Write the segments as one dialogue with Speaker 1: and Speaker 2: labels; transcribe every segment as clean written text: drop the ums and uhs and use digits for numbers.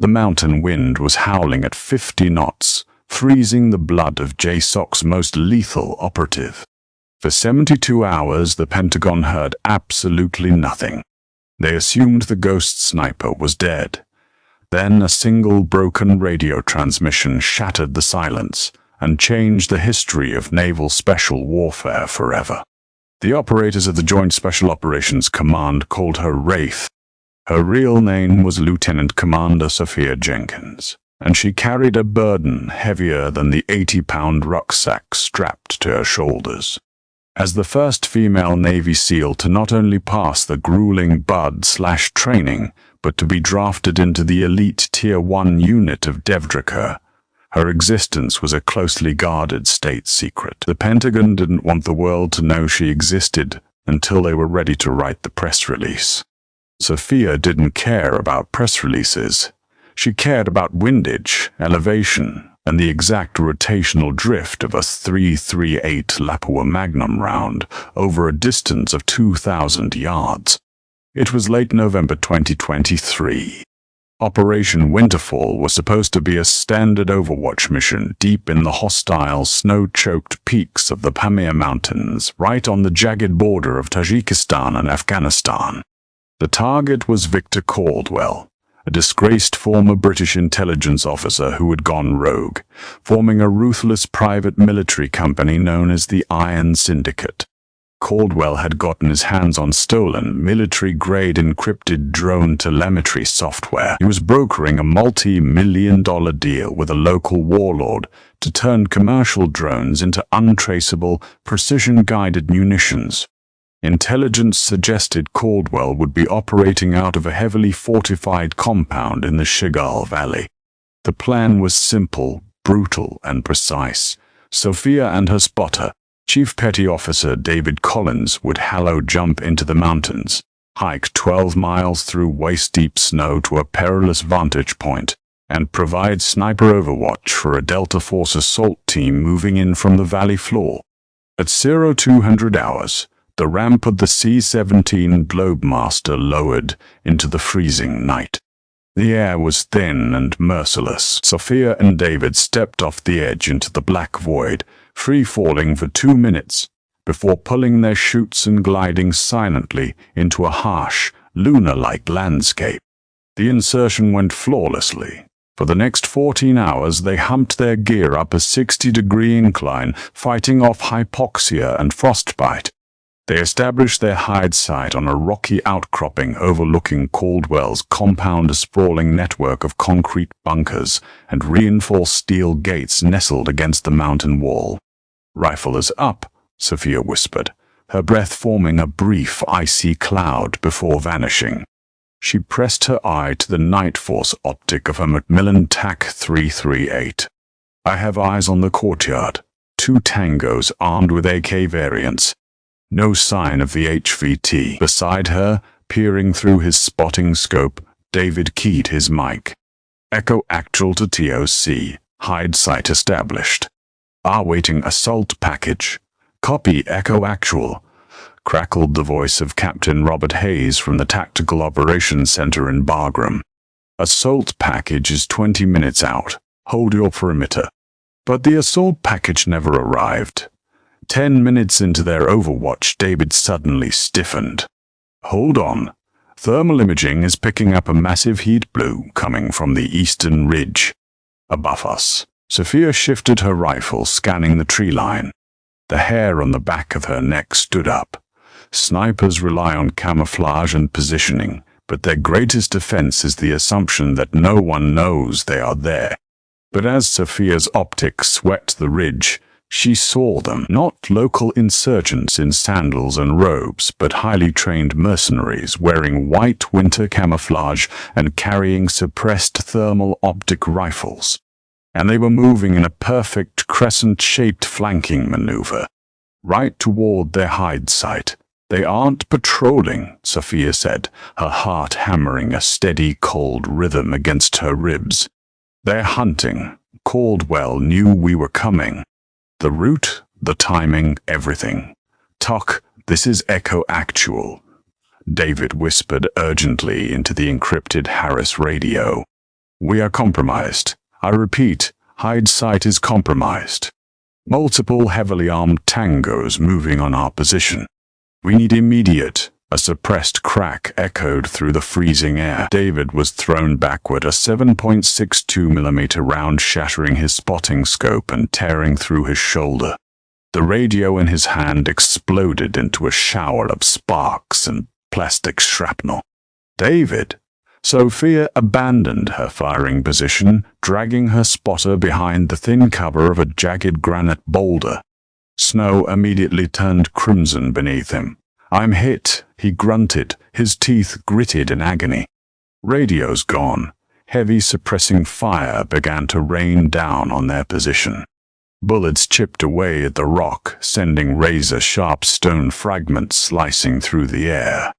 Speaker 1: The mountain wind was howling at 50 knots, freezing the blood of JSOC's most lethal operative. For 72 hours, the Pentagon heard absolutely nothing. They assumed the ghost sniper was dead. Then a single broken radio transmission shattered the silence and changed the history of naval special warfare forever. The operators of the Joint Special Operations Command called her Wraith. Her real name was Lieutenant Commander Sophia Jenkins, and she carried a burden heavier than the 80-pound rucksack strapped to her shoulders. As the first female Navy SEAL to not only pass the grueling BUD/training, but to be drafted into the elite Tier 1 unit of Devdriker, her existence was a closely guarded state secret. The Pentagon didn't want the world to know she existed until they were ready to write the press release. Sophia didn't care about press releases. She cared about windage, elevation, and the exact rotational drift of a .338 Lapua Magnum round over a distance of 2,000 yards. It was late November 2023. Operation Winterfall was supposed to be a standard Overwatch mission deep in the hostile, snow-choked peaks of the Pamir Mountains, right on the jagged border of Tajikistan and Afghanistan. The target was Victor Caldwell, a disgraced former British intelligence officer who had gone rogue, forming a ruthless private military company known as the Iron Syndicate. Caldwell had gotten his hands on stolen, military-grade encrypted drone telemetry software. He was brokering a multi-million-dollar deal with a local warlord to turn commercial drones into untraceable, precision-guided munitions. Intelligence suggested Caldwell would be operating out of a heavily fortified compound in the Shigal Valley. The plan was simple, brutal, and precise. Sophia and her spotter, Chief Petty Officer David Collins, would halo jump into the mountains, hike 12 miles through waist-deep snow to a perilous vantage point, and provide sniper overwatch for a Delta Force assault team moving in from the valley floor. At 0200 hours, the ramp of the C-17 Globemaster lowered into the freezing night. The air was thin and merciless. Sophia and David stepped off the edge into the black void, free-falling for 2 minutes, before pulling their chutes and gliding silently into a harsh, lunar-like landscape. The insertion went flawlessly. For the next 14 hours, they humped their gear up a 60-degree incline, fighting off hypoxia and frostbite. They established their hide site on a rocky outcropping overlooking Caldwell's compound, a sprawling network of concrete bunkers and reinforced steel gates nestled against the mountain wall. "Riflers up," Sophia whispered, her breath forming a brief, icy cloud before vanishing. She pressed her eye to the Night Force optic of her Macmillan TAC 338. "I have eyes on the courtyard. 2 tangos armed with AK variants." No sign of the HVT. Beside her, peering through his spotting scope, David keyed his mic. "Echo actual to TOC. Hide site established. Awaiting assault package. Copy Echo actual," crackled the voice of Captain Robert Hayes from the Tactical Operations Center in Bagram. "Assault package is 20 minutes out. Hold your perimeter." But the assault package never arrived. 10 minutes into their overwatch, David suddenly stiffened. "Hold on. Thermal imaging is picking up a massive heat blue coming from the eastern ridge above us." Sophia shifted her rifle, scanning the tree line. The hair on the back of her neck stood up. Snipers rely on camouflage and positioning, but their greatest defense is the assumption that no one knows they are there. But as Sophia's optics swept the ridge, she saw them, not local insurgents in sandals and robes, but highly trained mercenaries wearing white winter camouflage and carrying suppressed thermal optic rifles. And they were moving in a perfect crescent-shaped flanking maneuver, right toward their hide site. "They aren't patrolling," Sophia said, her heart hammering a steady, cold rhythm against her ribs. "They're hunting. Caldwell knew we were coming. The route, the timing, everything. Talk, this is Echo Actual," David whispered urgently into the encrypted Harris radio. We are compromised. I repeat, hindsight is compromised. Multiple heavily armed tangos moving on our position. We need immediate. A suppressed crack echoed through the freezing air. David was thrown backward, a 7.62mm round shattering his spotting scope and tearing through his shoulder. The radio in his hand exploded into a shower of sparks and plastic shrapnel. David! Sophia abandoned her firing position, dragging her spotter behind the thin cover of a jagged granite boulder. Snow immediately turned crimson beneath him. "I'm hit," he grunted, his teeth gritted in agony. Radio's gone. Heavy suppressing fire began to rain down on their position. Bullets chipped away at the rock, sending razor-sharp stone fragments slicing through the air.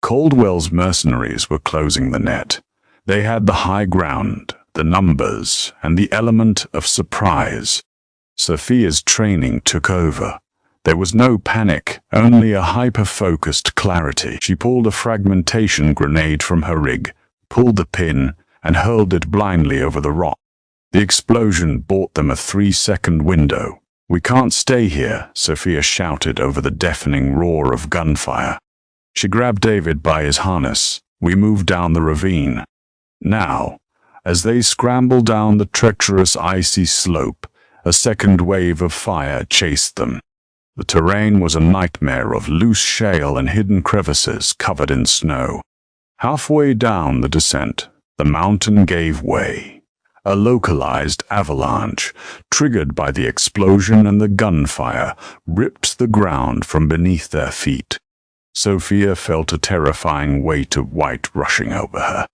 Speaker 1: Caldwell's mercenaries were closing the net. They had the high ground, the numbers, and the element of surprise. Sophia's training took over. There was no panic, only a hyper-focused clarity. She pulled a fragmentation grenade from her rig, pulled the pin, and hurled it blindly over the rock. The explosion bought them a 3-second window. "We can't stay here," Sophia shouted over the deafening roar of gunfire. She grabbed David by his harness. We moved down the ravine. Now, as they scrambled down the treacherous icy slope, a second wave of fire chased them. The terrain was a nightmare of loose shale and hidden crevices covered in snow. Halfway down the descent, the mountain gave way. A localized avalanche, triggered by the explosion and the gunfire, ripped the ground from beneath their feet. Sophia felt a terrifying weight of white rushing over her.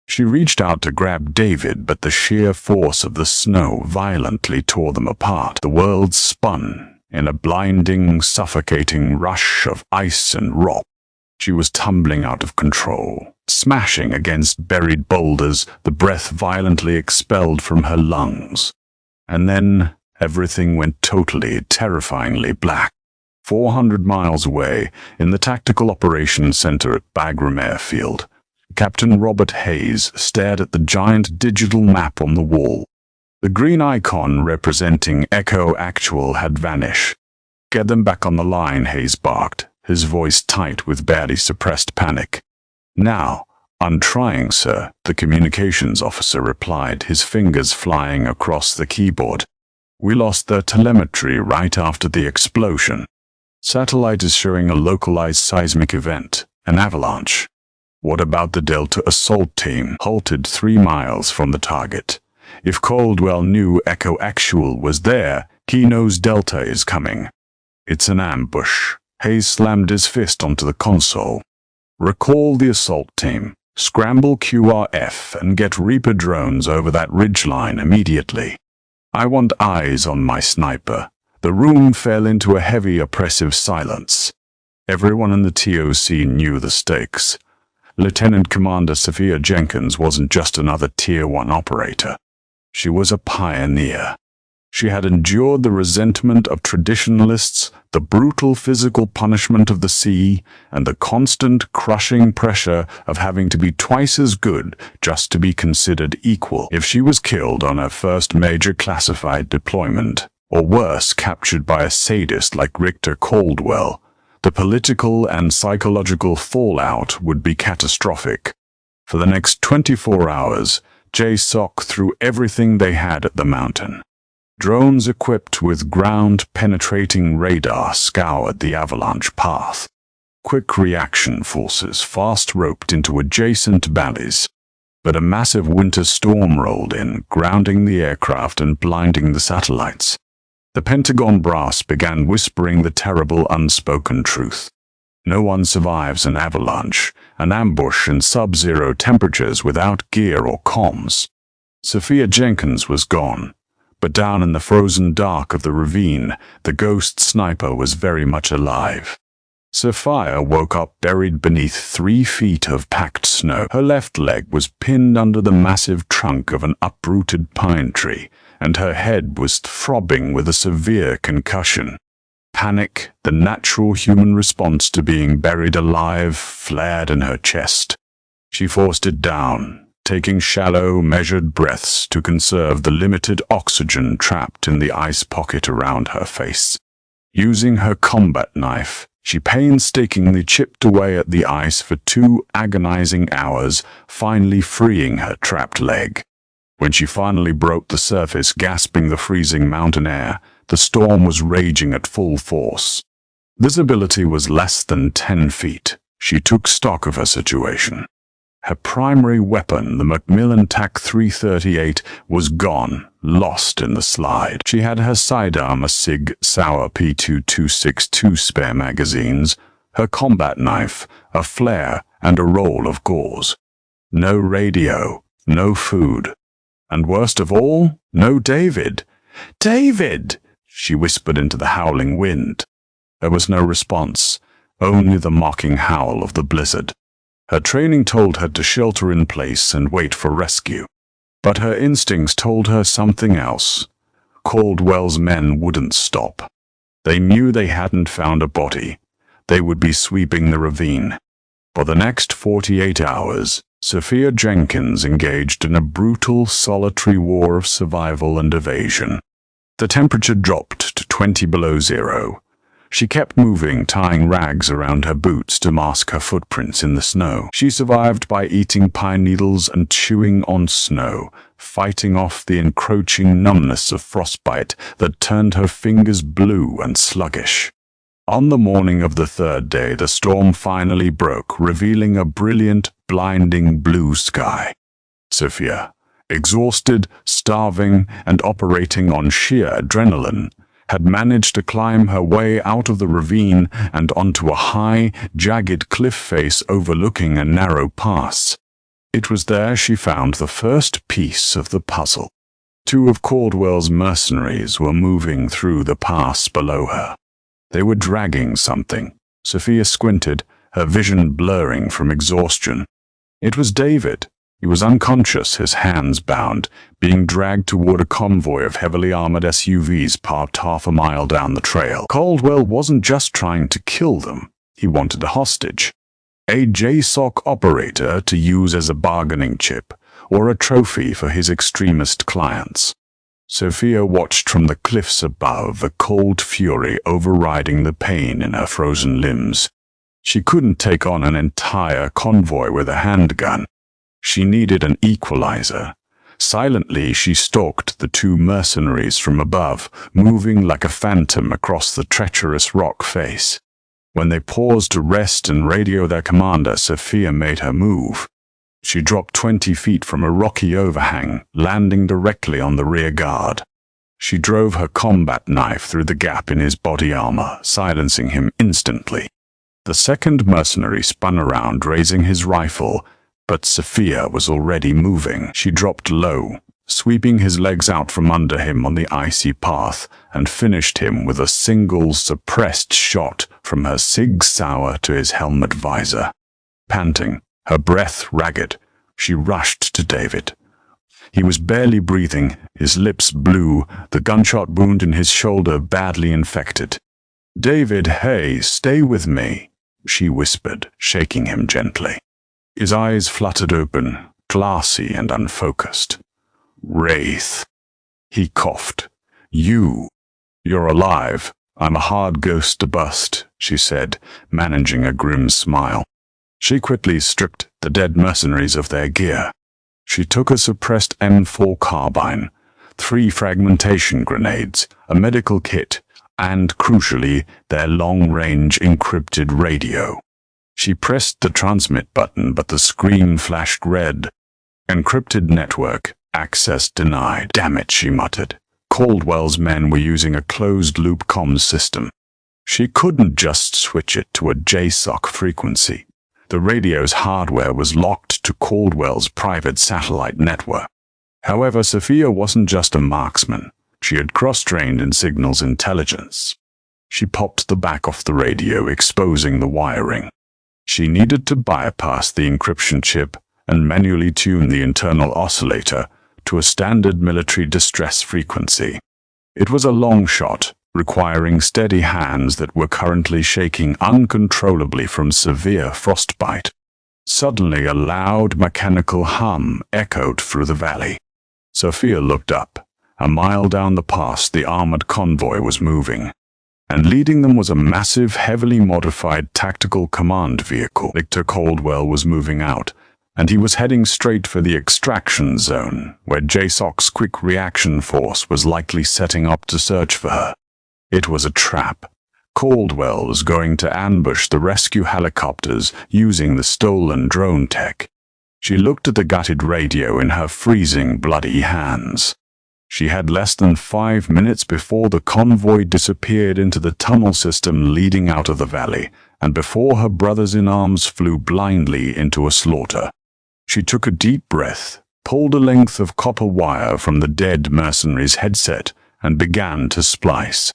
Speaker 1: She reached out to grab David, but the sheer force of the snow violently tore them apart. The world spun in a blinding, suffocating rush of ice and rock. She was tumbling out of control, smashing against buried boulders, the breath violently expelled from her lungs. And then everything went totally, terrifyingly black. 400 miles away, in the Tactical Operations Center at Bagram Airfield, Captain Robert Hayes stared at the giant digital map on the wall. The green icon representing Echo Actual had vanished. "Get them back on the line," Hayes barked, his voice tight with barely suppressed panic. "Now, I'm trying, sir," the communications officer replied, his fingers flying across the keyboard. "We lost their telemetry right after the explosion. Satellite is showing a localized seismic event, an avalanche." "What about the Delta assault team?" Halted 3 miles from the target. "If Caldwell knew Echo Actual was there, he knows Delta is coming." "It's an ambush." Hayes slammed his fist onto the console. "Recall the assault team. Scramble QRF and get Reaper drones over that ridgeline immediately. I want eyes on my sniper." The room fell into a heavy, oppressive silence. Everyone in the TOC knew the stakes. Lieutenant Commander Sophia Jenkins wasn't just another Tier 1 operator. She was a pioneer. She had endured the resentment of traditionalists, the brutal physical punishment of the sea, and the constant crushing pressure of having to be twice as good just to be considered equal. If she was killed on her first major classified deployment, or worse, captured by a sadist like Richter Caldwell, the political and psychological fallout would be catastrophic. For the next 24 hours, JSOC threw everything they had at the mountain. Drones equipped with ground-penetrating radar scoured the avalanche path. Quick reaction forces fast-roped into adjacent valleys. But a massive winter storm rolled in, grounding the aircraft and blinding the satellites. The Pentagon brass began whispering the terrible unspoken truth. No one survives an avalanche, an ambush in sub-zero temperatures without gear or comms. Sophia Jenkins was gone, but down in the frozen dark of the ravine, the ghost sniper was very much alive. Sophia woke up buried beneath 3 feet of packed snow. Her left leg was pinned under the massive trunk of an uprooted pine tree, and her head was throbbing with a severe concussion. Panic, the natural human response to being buried alive, flared in her chest. She forced it down, taking shallow, measured breaths to conserve the limited oxygen trapped in the ice pocket around her face. Using her combat knife, she painstakingly chipped away at the ice for 2 agonizing hours, finally freeing her trapped leg. When she finally broke the surface, gasping the freezing mountain air, the storm was raging at full force. Visibility was less than 10 feet. She took stock of her situation. Her primary weapon, the Macmillan TAC 338, was gone, lost in the slide. She had her sidearm, a Sig Sauer P2262 spare magazines, her combat knife, a flare, and a roll of gauze. No radio, no food. And worst of all, no David. "David!" she whispered into the howling wind. There was no response, only the mocking howl of the blizzard. Her training told her to shelter in place and wait for rescue. But her instincts told her something else. Caldwell's men wouldn't stop. They knew they hadn't found a body. They would be sweeping the ravine. For the next 48 hours, Sophia Jenkins engaged in a brutal, solitary war of survival and evasion. The temperature dropped to 20 below zero. She kept moving, tying rags around her boots to mask her footprints in the snow. She survived by eating pine needles and chewing on snow, fighting off the encroaching numbness of frostbite that turned her fingers blue and sluggish. On the morning of the 3rd day, the storm finally broke, revealing a brilliant, blinding blue sky. Sophia, exhausted, starving, and operating on sheer adrenaline, had managed to climb her way out of the ravine and onto a high, jagged cliff face overlooking a narrow pass. It was there she found the first piece of the puzzle. 2 of Caldwell's mercenaries were moving through the pass below her. They were dragging something. Sophia squinted, her vision blurring from exhaustion. It was David. He was unconscious, his hands bound, being dragged toward a convoy of heavily armored SUVs parked half a mile down the trail. Caldwell wasn't just trying to kill them. He wanted a hostage. A JSOC operator to use as a bargaining chip, or a trophy for his extremist clients. Sophia watched from the cliffs above, the cold fury overriding the pain in her frozen limbs. She couldn't take on an entire convoy with a handgun. She needed an equalizer. Silently, she stalked the 2 mercenaries from above, moving like a phantom across the treacherous rock face. When they paused to rest and radio their commander, Sophia made her move. She dropped 20 feet from a rocky overhang, landing directly on the rear guard. She drove her combat knife through the gap in his body armor, silencing him instantly. The second mercenary spun around, raising his rifle, but Sophia was already moving. She dropped low, sweeping his legs out from under him on the icy path, and finished him with a single suppressed shot from her Sig Sauer to his helmet visor. Panting, her breath ragged, she rushed to David. He was barely breathing, his lips blue, the gunshot wound in his shoulder badly infected. "David, hey, stay with me," she whispered, shaking him gently. His eyes fluttered open, glassy and unfocused. "Wraith." He coughed. You're alive. I'm a hard ghost to bust," she said, managing a grim smile. She quickly stripped the dead mercenaries of their gear. She took a suppressed M4 carbine, 3 fragmentation grenades, a medical kit, and, crucially, their long-range encrypted radio. She pressed the transmit button, but the screen flashed red. "Encrypted network. Access denied." "Damn it," she muttered. Caldwell's men were using a closed-loop comms system. She couldn't just switch it to a JSOC frequency. The radio's hardware was locked to Caldwell's private satellite network. However, Sophia wasn't just a marksman. She had cross-trained in signals intelligence. She popped the back off the radio, exposing the wiring. She needed to bypass the encryption chip and manually tune the internal oscillator to a standard military distress frequency. It was a long shot, requiring steady hands that were currently shaking uncontrollably from severe frostbite. Suddenly a loud mechanical hum echoed through the valley. Sophia looked up. A mile down the pass, the armored convoy was moving, and leading them was a massive, heavily modified tactical command vehicle. Victor Caldwell was moving out, and he was heading straight for the extraction zone, where JSOC's quick reaction force was likely setting up to search for her. It was a trap. Caldwell was going to ambush the rescue helicopters using the stolen drone tech. She looked at the gutted radio in her freezing, bloody hands. She had less than 5 minutes before the convoy disappeared into the tunnel system leading out of the valley, and before her brothers-in-arms flew blindly into a slaughter. She took a deep breath, pulled a length of copper wire from the dead mercenary's headset, and began to splice.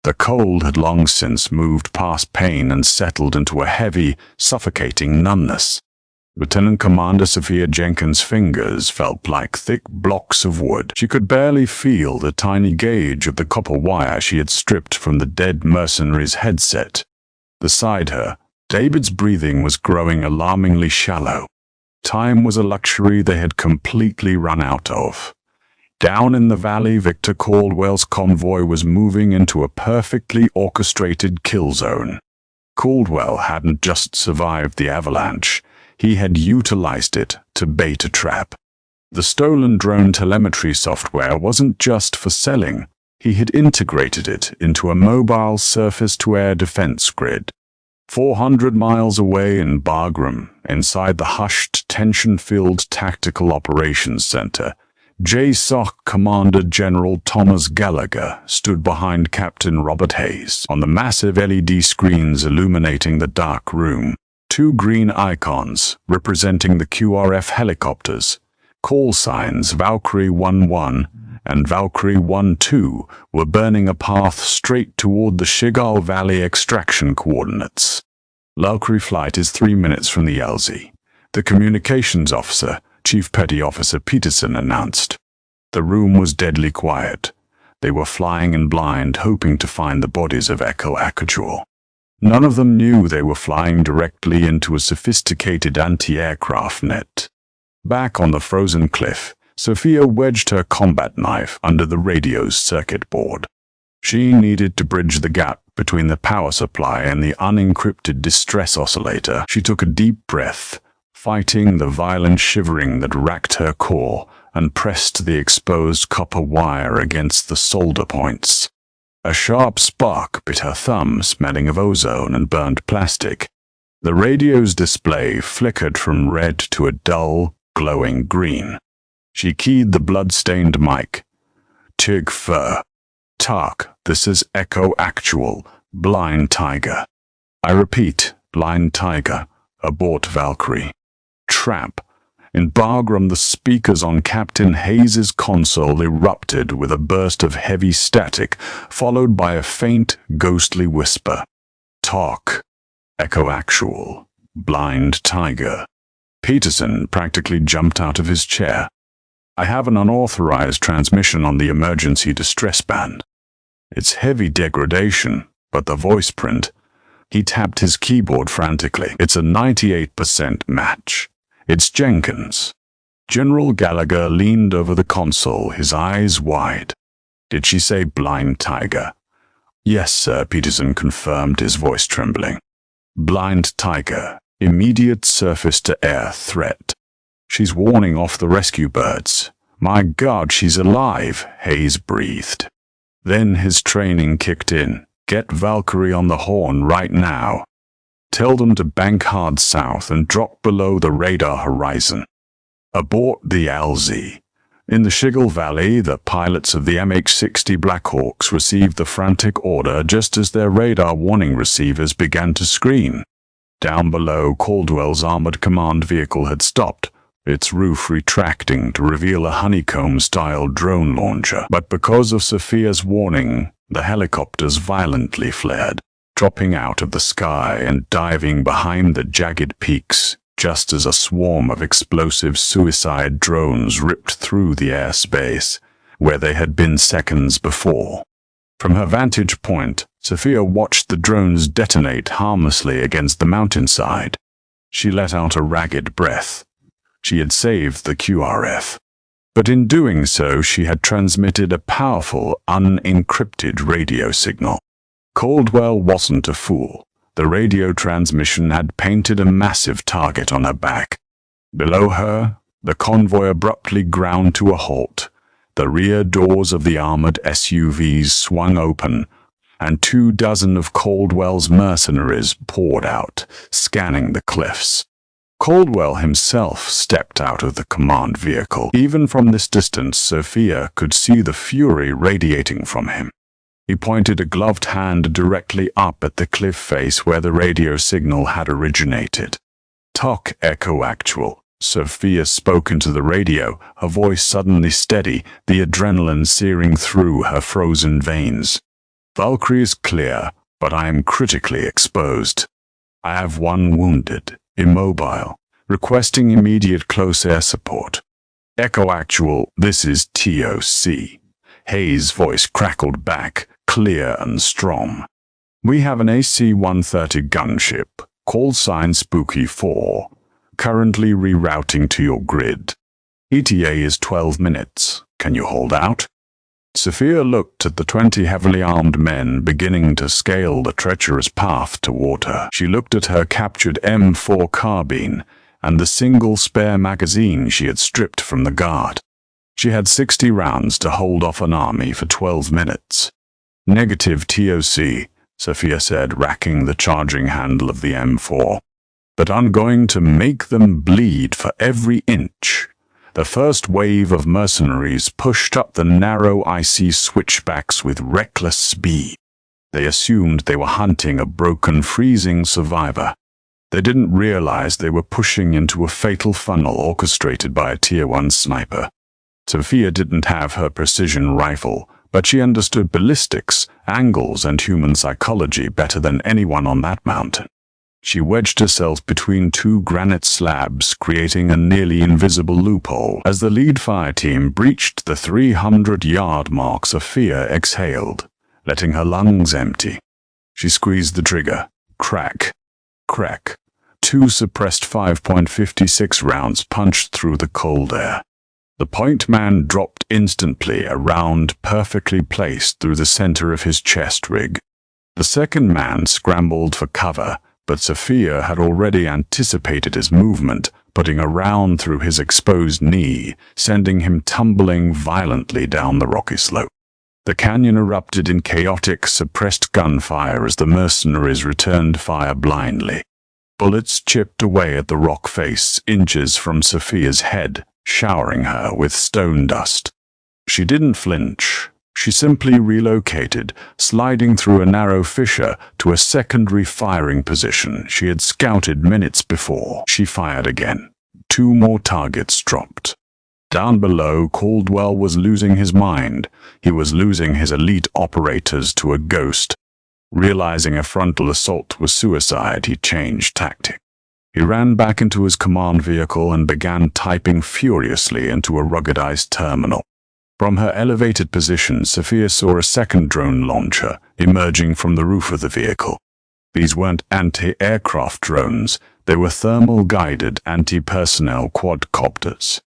Speaker 1: The cold had long since moved past pain and settled into a heavy, suffocating numbness. Lieutenant Commander Sophia Jenkins' fingers felt like thick blocks of wood. She could barely feel the tiny gauge of the copper wire she had stripped from the dead mercenary's headset. Beside her, David's breathing was growing alarmingly shallow. Time was a luxury they had completely run out of. Down in the valley, Victor Caldwell's convoy was moving into a perfectly orchestrated kill zone. Caldwell hadn't just survived the avalanche. He had utilized it to bait a trap. The stolen drone telemetry software wasn't just for selling. He had integrated it into a mobile surface-to-air defense grid. 400 miles away in Bagram, inside the hushed, tension-filled Tactical Operations Center, JSOC Commander General Thomas Gallagher stood behind Captain Robert Hayes. On the massive LED screens illuminating the dark room, 2 green icons representing the QRF helicopters, call signs Valkyrie 11 and Valkyrie 12, were burning a path straight toward the Shigal Valley extraction coordinates. Valkyrie flight is 3 minutes from the LZ. The communications officer, Chief Petty Officer Peterson, announced. The room was deadly quiet. They were flying in blind, hoping to find the bodies of Echo Akachual. None of them knew they were flying directly into a sophisticated anti-aircraft net. Back on the frozen cliff, Sophia wedged her combat knife under the radio's circuit board. She needed to bridge the gap between the power supply and the unencrypted distress oscillator. She took a deep breath, fighting the violent shivering that racked her core, and pressed the exposed copper wire against the solder points. A sharp spark bit her thumb, smelling of ozone and burnt plastic. The radio's display flickered from red to a dull, glowing green. She keyed the blood-stained mic. Tig Fur. Tark, this is Echo Actual, Blind Tiger. I repeat, Blind Tiger, abort Valkyrie. Trap. In Bagram, the speakers on Captain Hayes's console erupted with a burst of heavy static, followed by a faint, ghostly whisper. Talk. Echo Actual. Blind Tiger. Peterson practically jumped out of his chair. I have an unauthorized transmission on the emergency distress band. It's heavy degradation, but the voice print. He tapped his keyboard frantically. It's a 98% match. It's Jenkins. General Gallagher leaned over the console, his eyes wide. Did she say Blind Tiger? Yes, sir, Peterson confirmed, his voice trembling. Blind Tiger. Immediate surface-to-air threat. She's warning off the rescue birds. My God, she's alive, Hayes breathed. Then his training kicked in. Get Valkyrie on the horn right now. Tell them to bank hard south and drop below the radar horizon. Abort the LZ. In the Shigal Valley, the pilots of the MH-60 Blackhawks received the frantic order just as their radar warning receivers began to scream. Down below, Caldwell's armored command vehicle had stopped, its roof retracting to reveal a honeycomb-style drone launcher. But because of Sophia's warning, the helicopters violently flared, dropping out of the sky and diving behind the jagged peaks, just as a swarm of explosive suicide drones ripped through the airspace, where they had been seconds before. From her vantage point, Sophia watched the drones detonate harmlessly against the mountainside. She let out a ragged breath. She had saved the QRF. But in doing so, she had transmitted a powerful, unencrypted radio signal. Caldwell wasn't a fool. The radio transmission had painted a massive target on her back. Below her, the convoy abruptly ground to a halt. The rear doors of the armored SUVs swung open, and 24 of Caldwell's mercenaries poured out, scanning the cliffs. Caldwell himself stepped out of the command vehicle. Even from this distance, Sophia could see the fury radiating from him. He pointed a gloved hand directly up at the cliff face where the radio signal had originated. "TOC Echo Actual." Sophia spoke into the radio, her voice suddenly steady, the adrenaline searing through her frozen veins. "Valkyrie is clear, but I am critically exposed. I have one wounded, immobile, requesting immediate close air support." "Echo Actual, this is TOC." Hayes' voice crackled back, clear and strong. "We have an AC-130 gunship, call sign Spooky 4, currently rerouting to your grid. ETA is 12 minutes. Can you hold out?" Sophia looked at the 20 heavily armed men beginning to scale the treacherous path toward her. She looked at her captured M4 carbine and the single spare magazine she had stripped from the guard. She had 60 rounds to hold off an army for 12 minutes. "Negative TOC, Sophia said, racking the charging handle of the M4. "But I'm going to make them bleed for every inch." The first wave of mercenaries pushed up the narrow, icy switchbacks with reckless speed. They assumed they were hunting a broken, freezing survivor. They didn't realize they were pushing into a fatal funnel orchestrated by a Tier 1 sniper. Sophia didn't have her precision rifle, but she understood ballistics, angles, and human psychology better than anyone on that mountain. She wedged herself between two granite slabs, creating a nearly invisible loophole. As the lead fire team breached the 300-yard mark, Sophia exhaled, letting her lungs empty. She squeezed the trigger. Crack. Crack. 2 suppressed 5.56 rounds punched through the cold air. The point man dropped instantly, a round perfectly placed through the center of his chest rig. The second man scrambled for cover, but Sophia had already anticipated his movement, putting a round through his exposed knee, sending him tumbling violently down the rocky slope. The canyon erupted in chaotic, suppressed gunfire as the mercenaries returned fire blindly. Bullets chipped away at the rock face, inches from Sophia's head, showering her with stone dust. She didn't flinch. She simply relocated, sliding through a narrow fissure to a secondary firing position she had scouted minutes before. She fired again. 2 more targets dropped. Down below, Caldwell was losing his mind. He was losing his elite operators to a ghost. Realizing a frontal assault was suicide, he changed tactic. He ran back into his command vehicle and began typing furiously into a ruggedized terminal. From her elevated position, Sophia saw a second drone launcher emerging from the roof of the vehicle. These weren't anti-aircraft drones, they were thermal-guided anti-personnel quadcopters.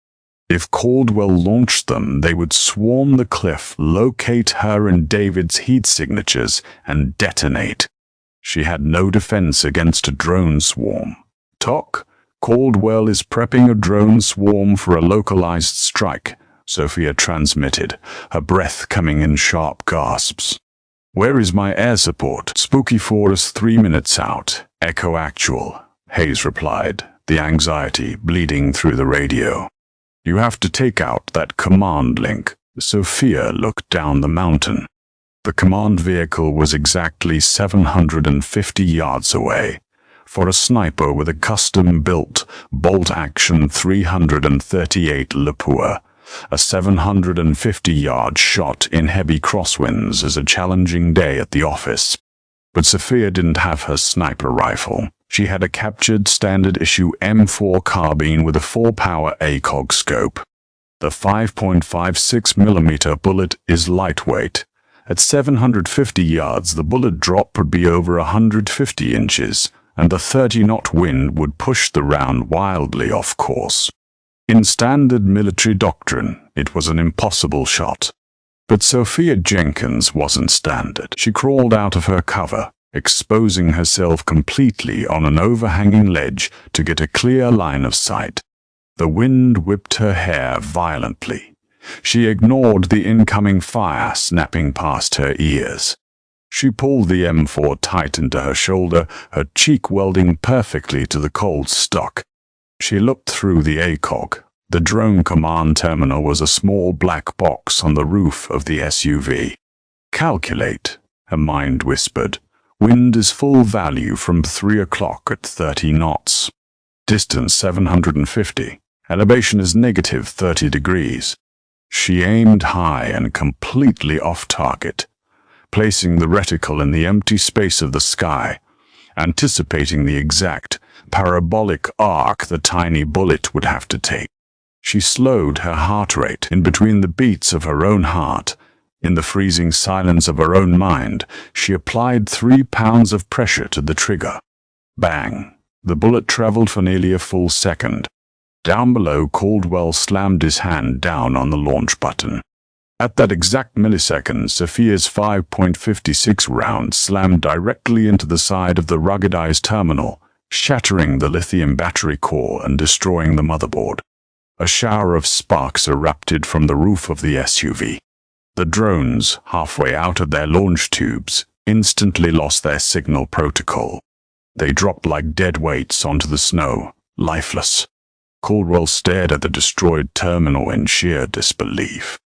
Speaker 1: If Caldwell launched them, they would swarm the cliff, locate her and David's heat signatures, and detonate. She had no defense against a drone swarm. "TOC, Caldwell is prepping a drone swarm for a localized strike," Sophia transmitted, her breath coming in sharp gasps. "Where is my air support?" "Spooky 4 is 3 minutes out. Echo Actual," Hayes replied, the anxiety bleeding through the radio. "You have to take out that command link." Sophia looked down the mountain. The command vehicle was exactly 750 yards away. For a sniper with a custom-built bolt-action 338 Lapua, a 750-yard shot in heavy crosswinds is a challenging day at the office. But Sophia didn't have her sniper rifle. She had a captured standard-issue M4 carbine with a 4-power ACOG scope. The 5.56mm bullet is lightweight. At 750 yards, the bullet drop would be over 150 inches, and the 30-knot wind would push the round wildly off course. In standard military doctrine, it was an impossible shot. But Sophia Jenkins wasn't standard. She crawled out of her cover, exposing herself completely on an overhanging ledge to get a clear line of sight. The wind whipped her hair violently. She ignored the incoming fire snapping past her ears. She pulled the M4 tight into her shoulder, her cheek welding perfectly to the cold stock. She looked through the ACOG. The drone command terminal was a small black box on the roof of the SUV. "Calculate," her mind whispered. "Wind is full value from 3 o'clock at 30 knots. Distance 750. Elevation is negative 30 degrees. She aimed high and completely off target, placing the reticle in the empty space of the sky, anticipating the exact parabolic arc the tiny bullet would have to take. She slowed her heart rate in between the beats of her own heart. In the freezing silence of her own mind, she applied 3 pounds of pressure to the trigger. Bang! The bullet traveled for nearly a full second. Down below, Caldwell slammed his hand down on the launch button. At that exact millisecond, Sophia's 5.56 round slammed directly into the side of the ruggedized terminal, shattering the lithium battery core and destroying the motherboard. A shower of sparks erupted from the roof of the SUV. The drones, halfway out of their launch tubes, instantly lost their signal protocol. They dropped like dead weights onto the snow, lifeless. Caldwell stared at the destroyed terminal in sheer disbelief.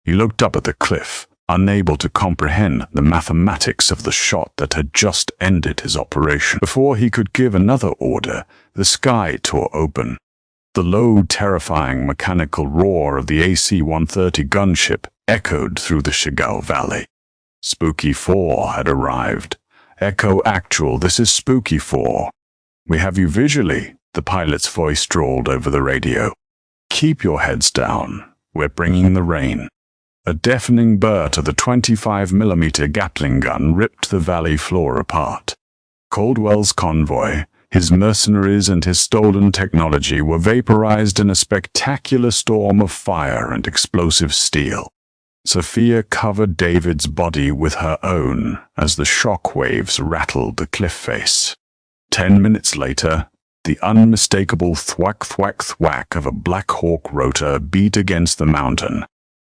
Speaker 1: He looked up at the cliff, unable to comprehend the mathematics of the shot that had just ended his operation. Before he could give another order, the sky tore open. The low, terrifying mechanical roar of the AC-130 gunship echoed through the Chagall Valley. Spooky 4 had arrived. "Echo Actual, this is Spooky 4. We have you visually," the pilot's voice drawled over the radio. "Keep your heads down. We're bringing the rain." A deafening burst of the 25mm Gatling gun ripped the valley floor apart. Caldwell's convoy, his mercenaries and his stolen technology were vaporized in a spectacular storm of fire and explosive steel. Sophia covered David's body with her own as the shock waves rattled the cliff face. 10 minutes later, the unmistakable thwack thwack thwack of a Black Hawk rotor beat against the mountain.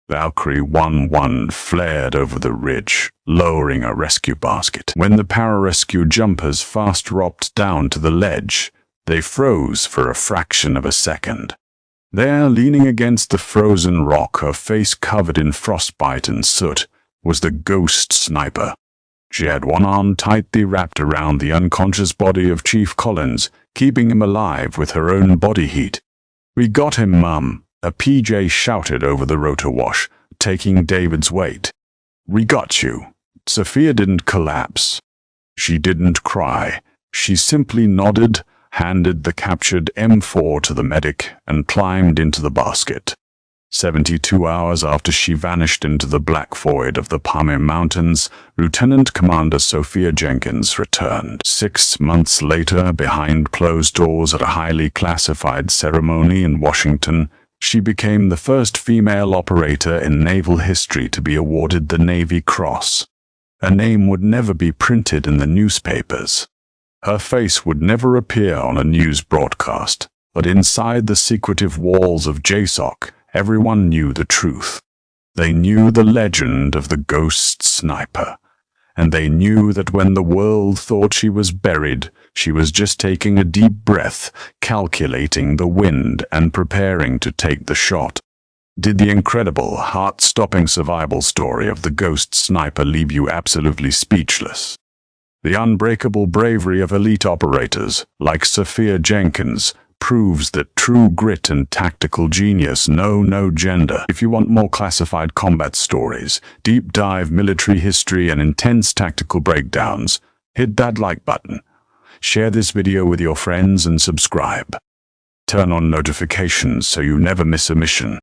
Speaker 1: Valkyrie 1-1 flared over the ridge, lowering a rescue basket. When the pararescue jumpers fast dropped down to the ledge, they froze for a fraction of a second. There, leaning against the frozen rock, her face covered in frostbite and soot, was the ghost sniper. She had one arm tightly wrapped around the unconscious body of Chief Collins, keeping him alive with her own body heat. "We got him, Mum," a PJ shouted over the rotor wash, taking David's weight. "We got you." Sophia didn't collapse. She didn't cry. She simply nodded, handed the captured M4 to the medic, and climbed into the basket. 72 hours after she vanished into the black void of the Pamir Mountains, Lieutenant Commander Sophia Jenkins returned. 6 months later, behind closed doors at a highly classified ceremony in Washington, she became the first female operator in naval history to be awarded the Navy Cross. Her name would never be printed in the newspapers. Her face would never appear on a news broadcast, but inside the secretive walls of JSOC, everyone knew the truth. They knew the legend of the ghost sniper, and they knew that when the world thought she was buried, she was just taking a deep breath, calculating the wind, and preparing to take the shot. Did the incredible, heart-stopping survival story of the ghost sniper leave you absolutely speechless? The unbreakable bravery of elite operators, like Sophia Jenkins, proves that true grit and tactical genius know no gender. If you want more classified combat stories, deep dive military history, and intense tactical breakdowns, hit that like button. Share this video with your friends and subscribe. Turn on notifications so you never miss a mission.